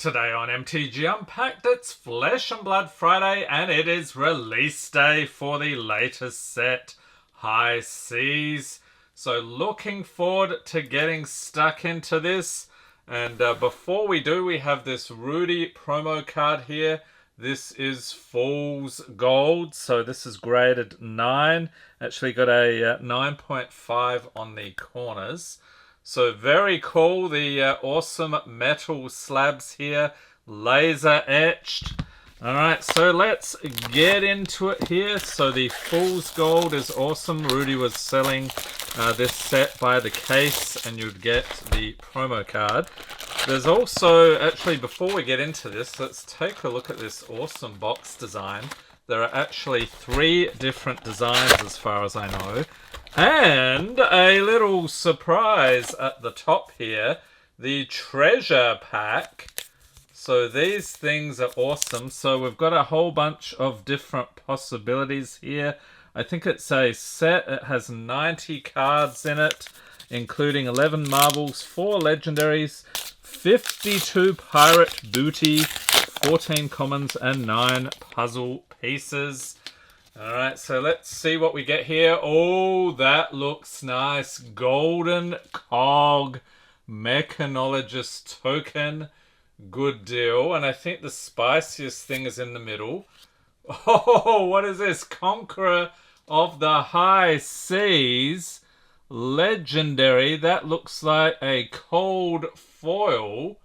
Today on MTG Unpacked, it's Flesh and Blood Friday and it is release day for the latest set, High Seas. So looking forward to getting stuck into this. And before we do, we have this Rudy promo card here. This is Fool's Gold, so this is graded 9. Actually got a 9.5 on the corners. So very cool, the awesome metal slabs here, laser etched. Alright, so let's get into it here. So the Fool's Gold is awesome. Rudy was selling this set by the case and you'd get the promo card. There's also, actually before we get into this, let's take a look at this awesome box design. There are actually 3 different designs as far as I know. And a little surprise at the top here, the treasure pack. So these things are awesome. So we've got a whole bunch of different possibilities here. I think it's a set. It has 90 cards in it, including 11 marbles, 4 legendaries, 52 pirate booty, 14 commons, and 9 puzzle pieces. Alright, so let's see what we get here. Oh, that looks nice. Golden Cog Mechanologist token. Good deal. And I think the spiciest thing is in the middle. Oh, what is this? Conqueror of the High Seas. Legendary. That looks like a cold foil.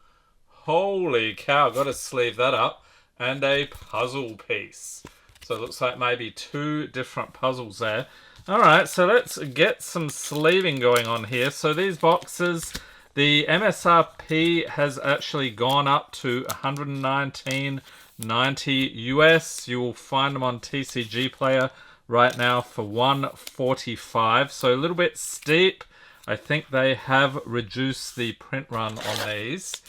Holy cow, got to sleeve that up. And a puzzle piece. So it looks like maybe 2 different puzzles there. Alright, so let's get some sleeving going on here. So these boxes, the MSRP has actually gone up to $119.90 US. You will find them on TCG Player right now for $145. So a little bit steep. I think they have reduced the print run on these.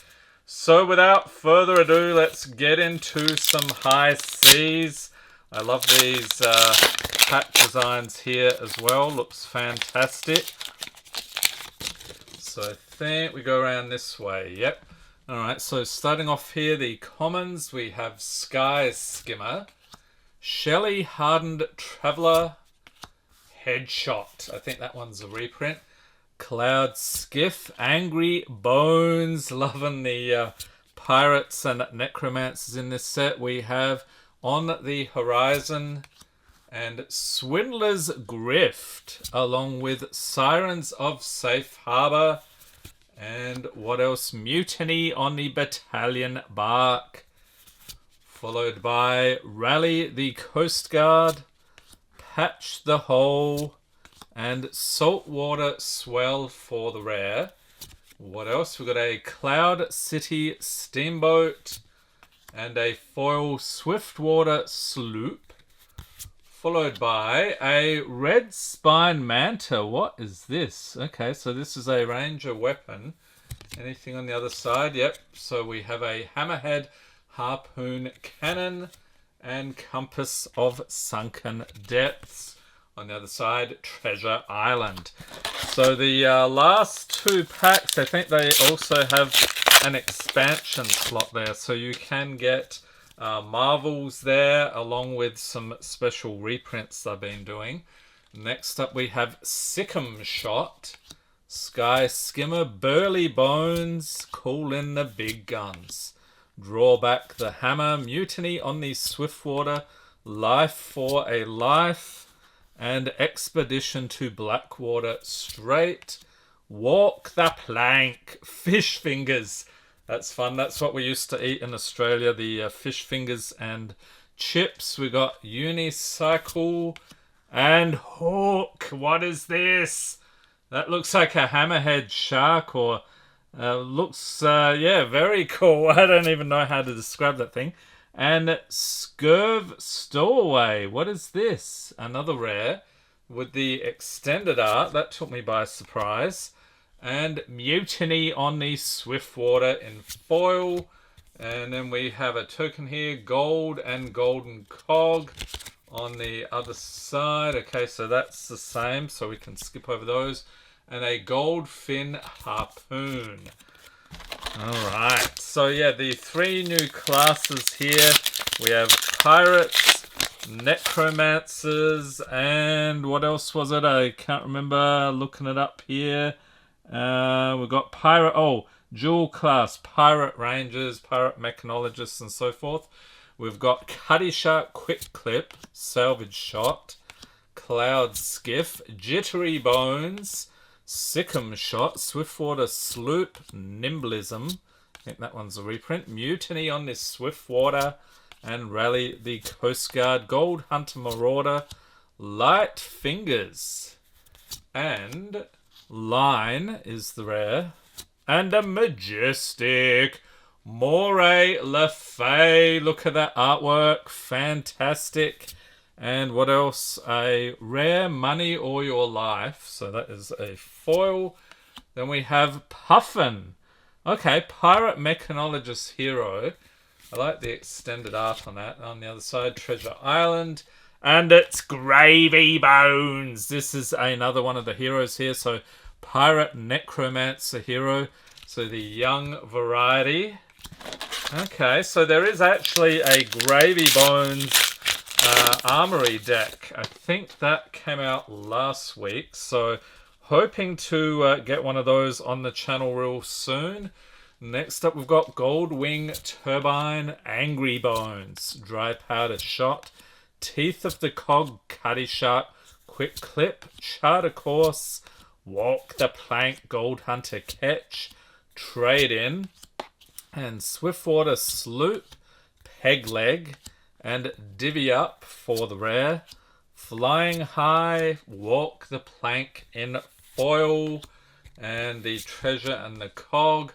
So without further ado, let's get into some High Seas. I love these pack designs here as well. Looks fantastic. So I think we go around this way. Yep. Alright, so starting off here, the commons, we have Sky Skimmer, Shelley Hardened Traveller, Headshot. I think that one's a reprint. Cloud Skiff, Angry Bones. Loving the pirates and necromancers in this set. We have On the Horizon and Swindler's Grift, along with Sirens of Safe Harbor. And what else? Mutiny on the Battalion Bark. Followed by Rally the Coast Guard, Patch the Hole, and Saltwater Swell for the rare. What else? We've got a Cloud City Steamboat and a foil Swiftwater Sloop, followed by a Red Spine Manta. What is this? Okay, so this is a ranger weapon. Anything on the other side? Yep, so we have a Hammerhead Harpoon Cannon and Compass of Sunken Depths. On the other side, Treasure Island. So the last 2 packs, I think they also have an expansion slot there. So you can get Marvels there, along with some special reprints they've been doing. Next up we have Sick'em Shot, Sky Skimmer, Burly Bones, Call in the Big Guns, Draw Back the Hammer, Mutiny on the Swiftwater, Life for a Life, and Expedition to Blackwater Strait, Walk the Plank, Fish Fingers. That's fun. That's what we used to eat in Australia, the fish fingers and chips. We got Unicycle and Hook. What is this? That looks like a hammerhead shark, or looks, yeah, very cool. I don't even know how to describe that thing. And Scurv Stowaway. What is this? Another rare with the extended art. That took me by surprise. And Mutiny on the Swiftwater in foil. And then we have a token here, Gold and Golden Cog on the other side. Okay, so that's the same, so we can skip over those. And a Goldfin Harpoon. Alright, so yeah, the 3 new classes here. We have pirates, necromancers, and what else was it? I can't remember looking it up here. We've got dual class, pirate rangers, pirate mechanologists, and so forth. We've got Cuddy Shark Quick Clip, Salvage Shot, Cloud Skiff, Jittery Bones, Sikkim Shot, Swiftwater Sloop, Nimblism. I think that one's a reprint. Mutiny on this Swiftwater, and Rally the Coast Guard, Gold Hunter Marauder, Light Fingers, and Line is the rare, and a Majestic Moray Le Fay. Look at that artwork, fantastic. And what else? A rare Money or Your Life. So that is a foil. Then we have Puffin. Okay, Pirate Mechanologist Hero. I like the extended art on that. On the other side, Treasure Island. And it's Gravy Bones. This is another one of the heroes here. So Pirate Necromancer Hero. So the young variety. Okay, so there is actually a Gravy Bones Armory deck. I think that came out last week, so hoping to get one of those on the channel real soon. Next up, we've got Goldwing Turbine Angry Bones, Dry Powder Shot, Teeth of the Cog Cuddy Shark Quick Clip, Charter Course, Walk the Plank Gold Hunter Catch, Trade In, and Swiftwater Sloop, Peg Leg, and Divvy Up for the rare. Flying High, Walk the Plank in foil, and the Treasure and the Cog,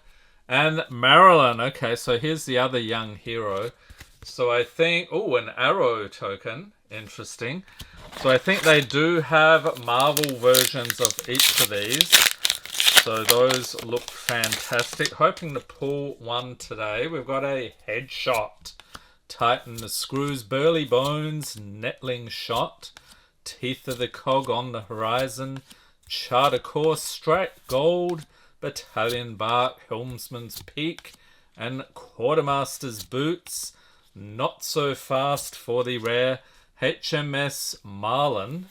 and Marilyn. Okay, so here's the other young hero. So I think, an arrow token, interesting. So I think they do have Marvel versions of each of these. So those look fantastic. Hoping to pull one today. We've got a Headshot, Tighten the Screws, Burly Bones, Netling Shot, Teeth of the Cog on the Horizon, Charter Course, Strike Gold, Battalion Bark, Helmsman's Peak, and Quartermaster's Boots. Not So Fast for the rare, HMS Marlin,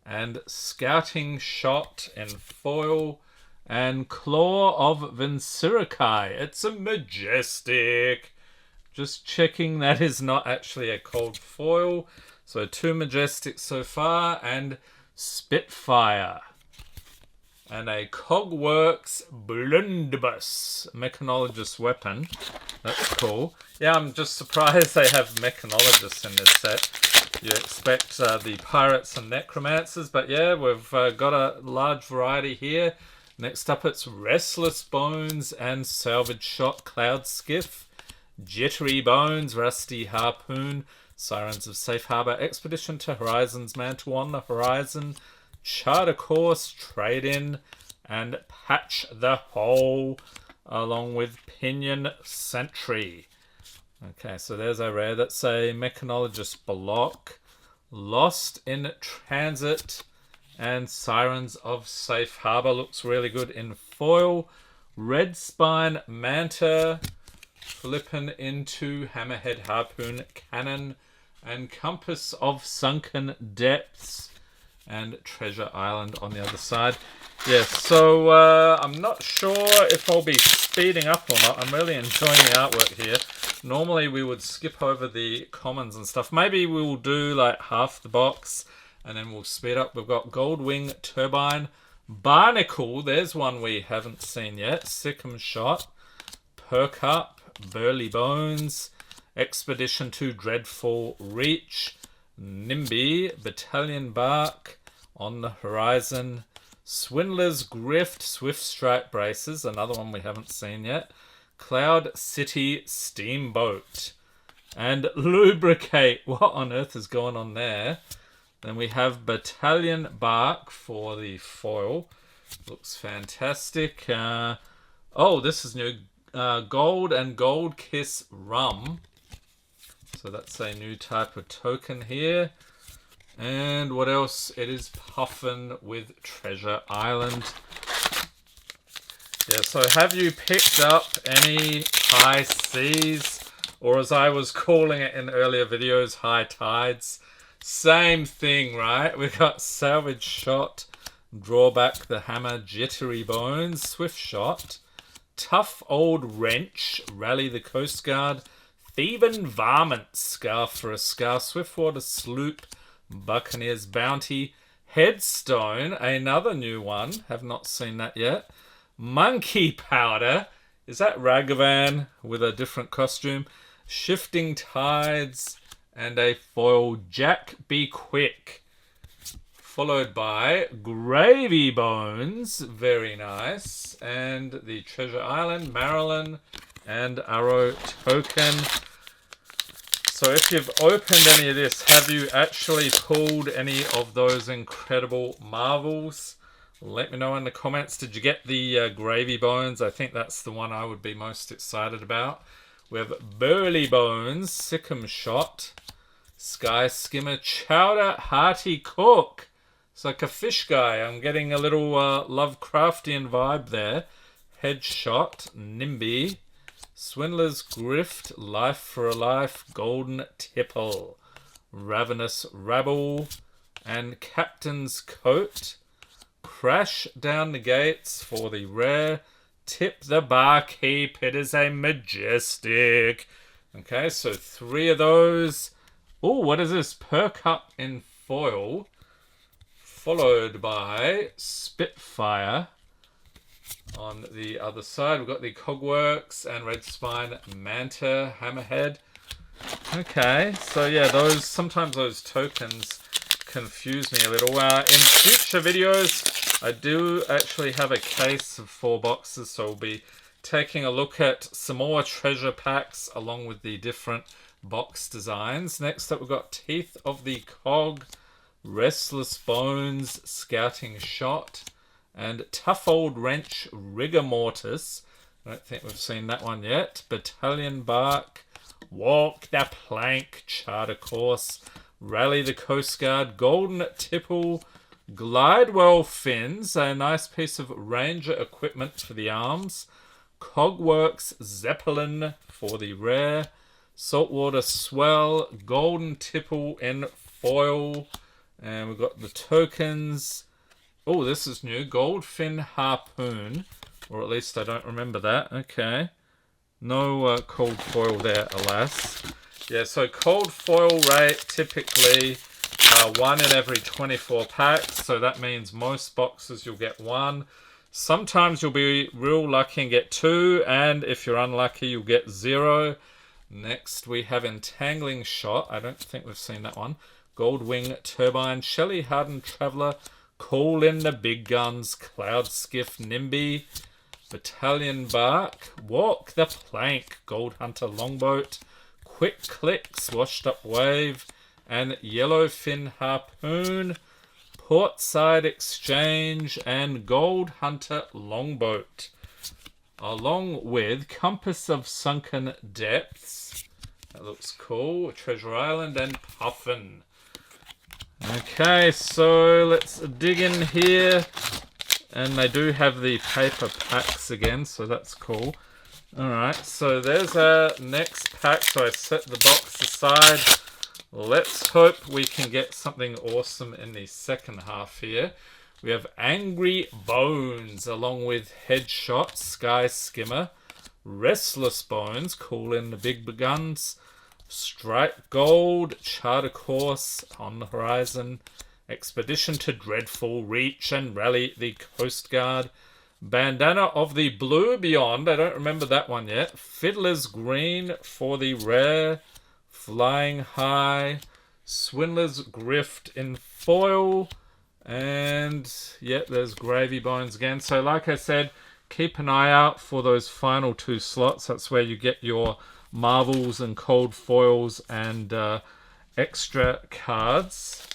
and Scouting Shot in foil, and Claw of Vinsirikai. It's a Majestic. Just checking that is not actually a cold foil. So 2 Majestics so far, and Spitfire. And a Cogworks Blunderbuss Mechanologist Weapon. That's cool. Yeah, I'm just surprised they have Mechanologists in this set. You expect the Pirates and Necromancers, but yeah, we've got a large variety here. Next up, it's Restless Bones and Salvage Shot Cloud Skiff, Jittery Bones, Rusty Harpoon, Sirens of Safe Harbor, Expedition to Horizons, Mantle on the Horizon, Charter Course, Trade In, and Patch the Hole, along with Pinion Sentry. Okay, so there's a rare. That's a Mechanologist Block, Lost in Transit, and Sirens of Safe Harbor. Looks really good in foil. Red Spine Manta, flipping into Hammerhead Harpoon Cannon, and Compass of Sunken Depths, and Treasure Island on the other side. Yeah, so I'm not sure if I'll be speeding up or not. I'm really enjoying the artwork here. Normally we would skip over the commons and stuff. Maybe we'll do like half the box and then we'll speed up. We've got Goldwing Turbine, Barnacle, there's one we haven't seen yet, Sikkim Shot, Perk Up, Burly Bones, Expedition to Dreadful Reach, NIMBY, Battalion Bark, On the Horizon, Swindler's Grift, Swift Strike Braces, another one we haven't seen yet, Cloud City Steamboat, and Lubricate. What on earth is going on there? Then we have Battalion Bark for the foil. Looks fantastic. This is new. Gold and Gold Kiss Rum. So that's a new type of token here. And what else? It is Puffin with Treasure Island. Yeah, so have you picked up any high seas, or as I was calling it in earlier videos, high tides? Same thing, right? We got Salvage Shot, Drawback the Hammer, Jittery Bones, Swift Shot, Tough Old Wrench, Rally the Coast Guard, Thieving Varmint, Scarf for a Scarf, Swiftwater Sloop, Buccaneer's Bounty, Headstone, another new one, have not seen that yet, Monkey Powder, is that Ragavan with a different costume, Shifting Tides, and a foil Jack Be Quick. Followed by Gravy Bones, very nice, and the Treasure Island, Marilyn, and Arrow Token. So if you've opened any of this, have you actually pulled any of those incredible marvels? Let me know in the comments. Did you get the Gravy Bones? I think that's the one I would be most excited about. We have Burly Bones, Sick'em Shot, Sky Skimmer, Chowder Hearty Cook. It's like a fish guy. I'm getting a little Lovecraftian vibe there. Headshot, Nimby, Swindler's Grift, Life for a Life, Golden Tipple, Ravenous Rabble, and Captain's Coat. Crash Down the Gates for the rare. Tip the Barkeep, it is a majestic. Okay, so 3 of those. Oh, what is this? Perk Up in foil. Followed by Spitfire. On the other side, we've got the Cogworks and Red Spine Manta Hammerhead. Okay, so yeah, sometimes those tokens confuse me a little. In future videos, I do actually have a case of 4 boxes, so we'll be taking a look at some more treasure packs along with the different box designs. Next up, we've got Teeth of the Cog, Restless Bones, Scouting Shot, and Tough Old Wrench, Rigor Mortis. I don't think we've seen that one yet. Battalion Bark, Walk the Plank, Charter Course, Rally the Coast Guard, Golden Tipple, Glidewell Fins, a nice piece of Ranger equipment for the arms, Cogworks Zeppelin for the rare, Saltwater Swell, Golden Tipple in foil, and we've got the tokens. Oh, this is new. Goldfin Harpoon, or at least I don't remember that. Okay. No cold foil there, alas. Yeah, so cold foil rate typically 1 in every 24 packs. So that means most boxes you'll get 1. Sometimes you'll be real lucky and get 2. And if you're unlucky, you'll get 0. Next, we have Entangling Shot. I don't think we've seen that one. Goldwing Turbine, Shelley Hardened Traveller, Call in the Big Guns, Cloud Skiff, Nimby, Battalion Bark, Walk the Plank, Gold Hunter Longboat, Quick Clicks, Washed Up Wave, and Yellowfin Harpoon, Portside Exchange, and Gold Hunter Longboat, along with Compass of Sunken Depths. That looks cool. Treasure Island and Puffin. Okay, so let's dig in here. And they do have the paper packs again, so that's cool. Alright, so there's our next pack. So I set the box aside. Let's hope we can get something awesome in the second half here. We have Angry Bones, along with Headshot, Sky Skimmer, Restless Bones, Call in the Big Guns, Strike Gold, Charter Course on the horizon, Expedition to Dreadful Reach, and Rally the Coast Guard, Bandana of the Blue Beyond, I don't remember that one yet, Fiddler's Green for the rare, Flying High, Swindler's Grift in foil, and yep, there's Gravy Bones again. So like I said, keep an eye out for those final 2 slots. That's where you get your marvels and cold foils and extra cards.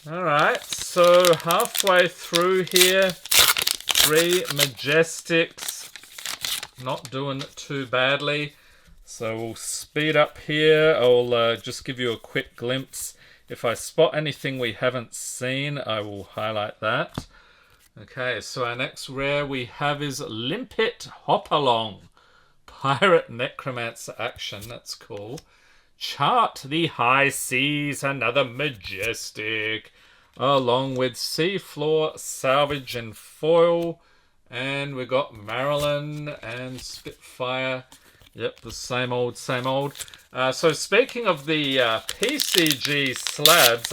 Alright, so halfway through here, 3 Majestics, not doing too badly. So we'll speed up here. I'll just give you a quick glimpse. If I spot anything we haven't seen, I will highlight that. Okay, so our next rare we have is Limpet Hopalong. Pirate Necromancer action, that's cool. Chart the High Seas, another majestic. Along with Seafloor Salvage and Foil. And we got Marilyn and Spitfire. Yep, the same old, same old. So speaking of the PCG slabs,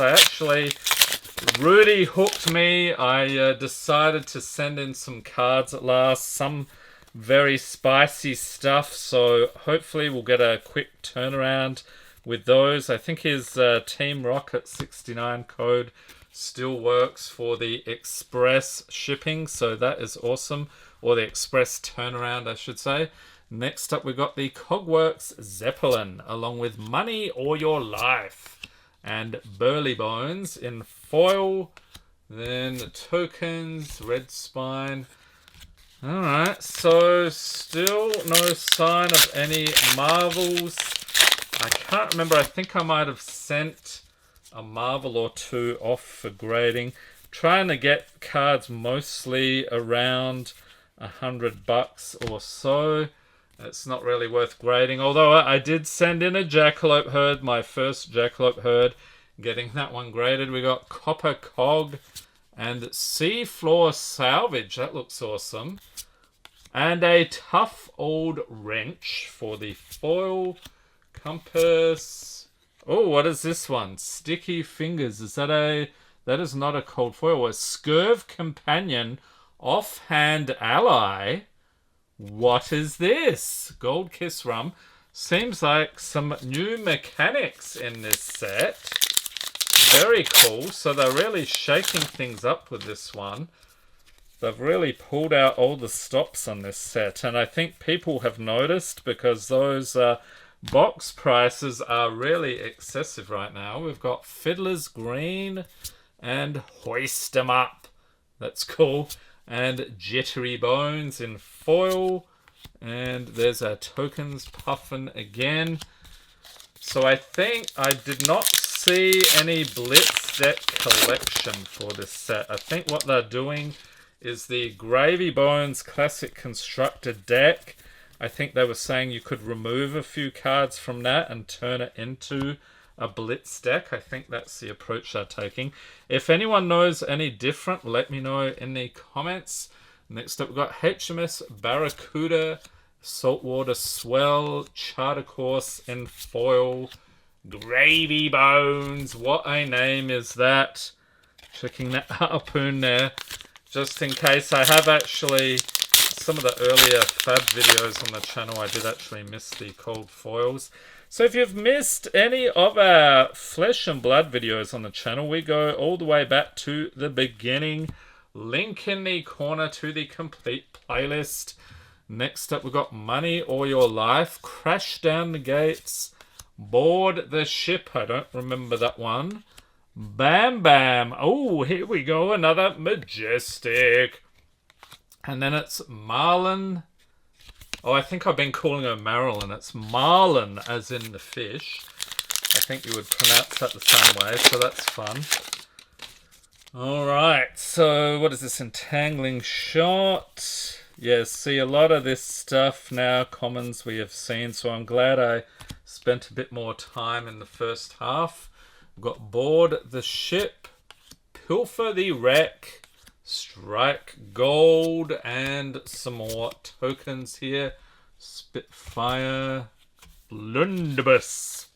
Rudy hooked me. I decided to send in some cards at last. Some very spicy stuff. So hopefully we'll get a quick turnaround with those. I think his Team Rocket 69 code still works for the express shipping. So that is awesome. Or the express turnaround, I should say. Next up, we've got the Cogworks Zeppelin, along with Money or Your Life, and Burly Bones in foil. Then the tokens, Red Spine. Alright, so still no sign of any Marvels. I can't remember, I think I might have sent a Marvel or two off for grading. Trying to get cards mostly around $100 or so. It's not really worth grading. Although I did send in a Jackalope Herd, my first Jackalope Herd. Getting that one graded. We got Copper Cog and Seafloor Salvage. That looks awesome. And a Tough Old Wrench for the foil. Compass. Oh, what is this one? Sticky Fingers. Is that a... That is not a cold foil. A Scurv Companion. Offhand Ally. What is this? Gold Kiss Rum. Seems like some new mechanics in this set. Very cool. So they're really shaking things up with this one. They've really pulled out all the stops on this set. And I think people have noticed because those box prices are really excessive right now. We've got Fiddler's Green and Hoist 'em Up. That's cool. And Jittery Bones in foil. And there's our tokens puffin again. So I think I did not see any Blitz deck collection for this set. I think what they're doing is the Gravy Bones Classic Constructed deck. I think they were saying you could remove a few cards from that and turn it into a Blitz deck. I think that's the approach they're taking. If anyone knows any different, let me know in the comments. Next up, we've got HMS Barracuda, Saltwater Swell, Charter Course in foil, Gravy Bones. What a name is that? Checking that harpoon there. Just in case, I have actually... Some of the earlier Fab videos on the channel, I did actually miss the cold foils. So if you've missed any of our Flesh and Blood videos on the channel, we go all the way back to the beginning. Link in the corner to the complete playlist. Next up, we've got Money or Your Life, Crash Down the Gates, Board the Ship. I don't remember that one. Bam Bam. Oh, here we go. Another majestic. And then it's Marlin. Oh, I think I've been calling her Marilyn. It's Marlin, as in the fish. I think you would pronounce that the same way, so that's fun. Alright, so what is this? Entangling Shot. Yeah, see, a lot of this stuff now, commons we have seen, so I'm glad I spent a bit more time in the first half. We've got Board the Ship, Pilfer the Wreck, Strike Gold, and some more tokens here. Spitfire, Blunderbuss.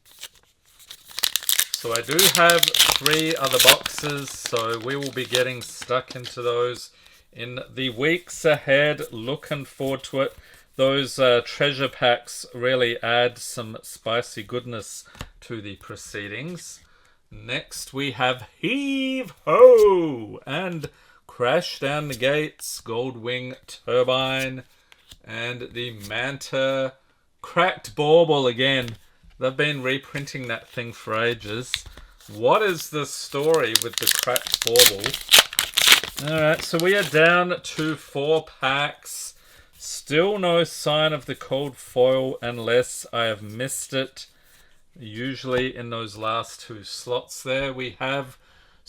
So I do have 3 other boxes, so we will be getting stuck into those in the weeks ahead. Looking forward to it. Those treasure packs really add some spicy goodness to the proceedings. Next we have Heave Ho and Crash Down the Gates, Goldwing Turbine, and the Manta. Cracked Bauble again. They've been reprinting that thing for ages. What is the story with the Cracked Bauble? Alright, so we are down to 4 packs. Still no sign of the cold foil unless I have missed it. Usually in those last 2 slots there we have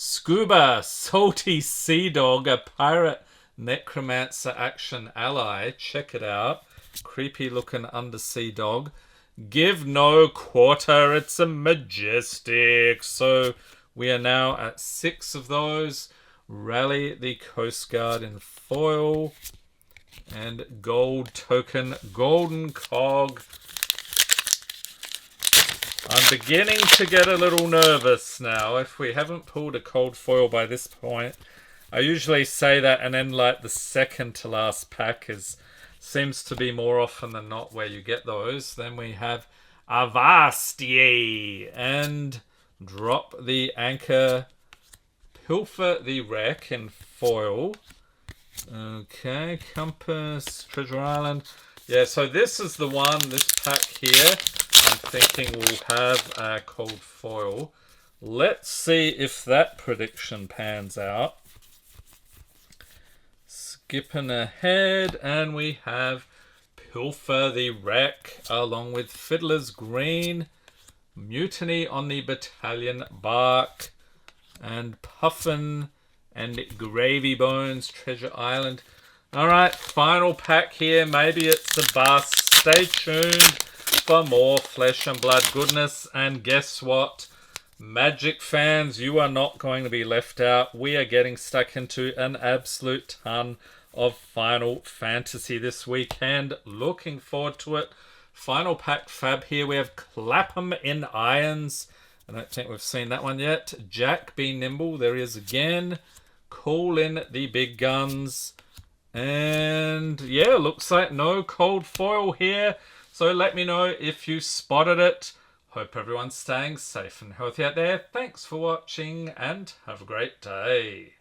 Scuba, Salty Sea Dog, a pirate Necromancer Action Ally. Check it out. Creepy looking undersea dog. Give no quarter, it's a majestic. So we are now at 6 of those. Rally the Coast Guard in foil. And gold token, golden cog. I'm beginning to get a little nervous now. If we haven't pulled a cold foil by this point, I usually say that, and then like the second to last pack seems to be more often than not where you get those. Then we have Avastie and drop the anchor, pilfer the wreck in foil. Okay, compass, treasure island. Yeah, so this is the one, this pack here, I'm thinking will have a cold foil. Let's see if that prediction pans out. Skipping ahead, and we have Pilfer the Wreck along with Fiddler's Green, Mutiny on the Battalion Bark, and Puffin and Gravy Bones Treasure Island. Alright, final pack here. Maybe it's a bust. Stay tuned for more flesh and blood goodness. And guess what? Magic fans, you are not going to be left out. We are getting stuck into an absolute ton of Final Fantasy this weekend. Looking forward to it. Final pack fab here. We have Clapham in Irons. I don't think we've seen that one yet. Jack Be Nimble. There he is again. Call in the big guns. And yeah, looks like no cold foil here. So let me know if you spotted it. Hope everyone's staying safe and healthy out there. Thanks for watching and have a great day.